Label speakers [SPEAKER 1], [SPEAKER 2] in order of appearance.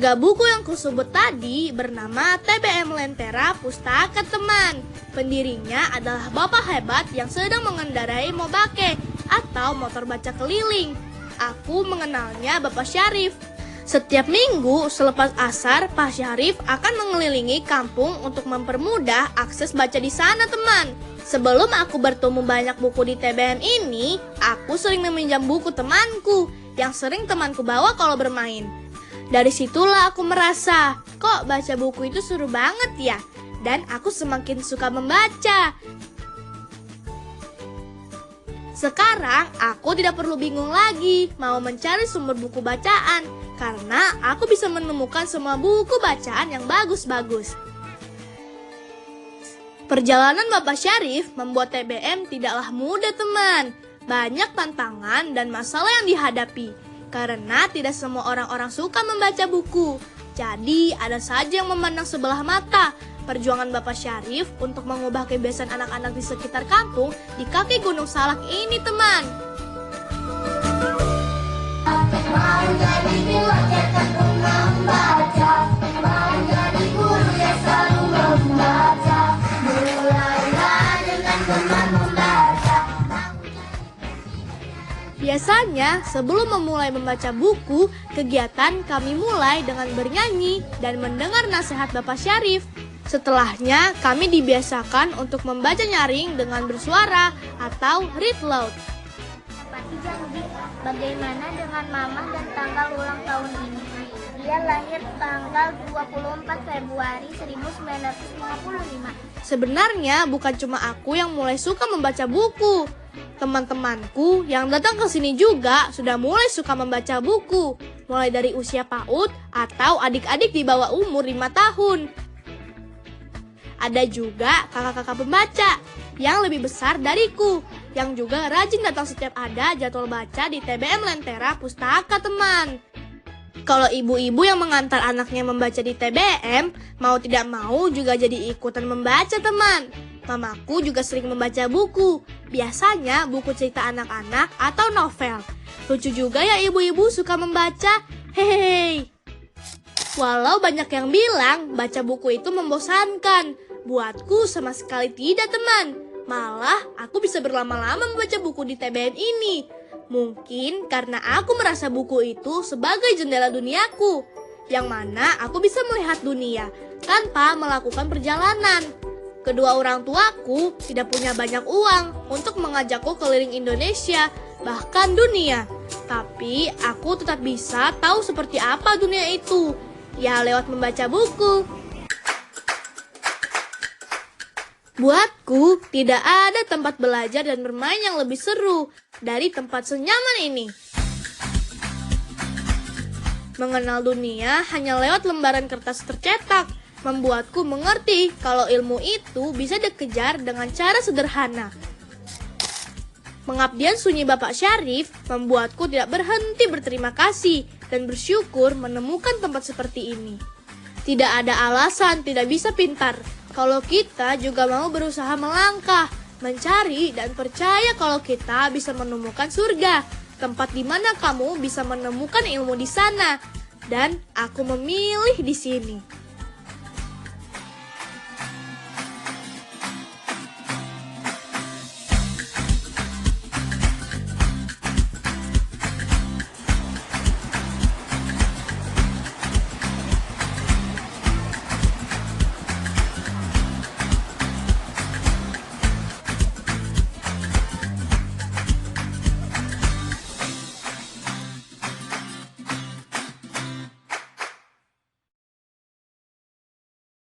[SPEAKER 1] Ketiga buku yang kusebut tadi bernama TBM Lentera Pustaka Teman. Pendirinya adalah bapak hebat yang sedang mengendarai mobake atau motor baca keliling. Aku mengenalnya Bapak Syarif. Setiap minggu selepas asar, Pak Syarif akan mengelilingi kampung untuk mempermudah akses baca di sana, teman. Sebelum aku bertemu banyak buku di TBM ini, aku sering meminjam buku temanku yang sering temanku bawa kalau bermain. Dari situlah aku merasa, kok baca buku itu seru banget ya? Dan aku semakin suka membaca. Sekarang aku tidak perlu bingung lagi mau mencari sumber buku bacaan, karena aku bisa menemukan semua buku bacaan yang bagus-bagus. Perjalanan Bapak Syarif membuat TBM tidaklah mudah, teman. Banyak tantangan dan masalah yang dihadapi, karena tidak semua orang-orang suka membaca buku. Jadi ada saja yang memandang sebelah mata perjuangan Bapak Syarif untuk mengubah kebiasaan anak-anak di sekitar kampung di kaki Gunung Salak ini, teman.
[SPEAKER 2] Mau jadi belajar tekun membaca, mau jadi guru yang selalu membaca. Mulailah dengan gemar membaca.
[SPEAKER 1] Biasanya sebelum memulai membaca buku, kegiatan kami mulai dengan bernyanyi dan mendengar nasihat Bapak Syarif. Setelahnya, kami dibiasakan untuk membaca nyaring dengan bersuara atau read loud.
[SPEAKER 2] Pak Jambi, bagaimana dengan Mama dan tanggal ulang tahun ini? Dia lahir tanggal 24 Februari 1955.
[SPEAKER 1] Sebenarnya bukan cuma aku yang mulai suka membaca buku. Teman-temanku yang datang ke sini juga sudah mulai suka membaca buku, mulai dari usia PAUD atau adik-adik di bawah umur 5 tahun. Ada juga kakak-kakak pembaca yang lebih besar dariku, yang juga rajin datang setiap ada jadwal baca di TBM Lentera Pustaka, teman. Kalau ibu-ibu yang mengantar anaknya membaca di TBM, mau tidak mau juga jadi ikutan membaca, teman. Mamaku juga sering membaca buku, biasanya buku cerita anak-anak atau novel. Lucu juga ya ibu-ibu suka membaca, hehehe. Walau banyak yang bilang baca buku itu membosankan, buatku sama sekali tidak, teman. Malah aku bisa berlama-lama membaca buku di TBM ini. Mungkin karena aku merasa buku itu sebagai jendela duniaku, yang mana aku bisa melihat dunia tanpa melakukan perjalanan. Kedua orang tuaku tidak punya banyak uang untuk mengajakku keliling Indonesia, bahkan dunia. Tapi aku tetap bisa tahu seperti apa dunia itu, ya lewat membaca buku. Buatku, tidak ada tempat belajar dan bermain yang lebih seru dari tempat senyaman ini. Mengenal dunia hanya lewat lembaran kertas tercetak, membuatku mengerti kalau ilmu itu bisa dikejar dengan cara sederhana. Pengabdian sunyi Bapak Syarif membuatku tidak berhenti berterima kasih dan bersyukur menemukan tempat seperti ini. Tidak ada alasan tidak bisa pintar kalau kita juga mau berusaha melangkah, mencari dan percaya kalau kita bisa menemukan surga, tempat di mana kamu bisa menemukan ilmu di sana. Dan aku memilih di sini.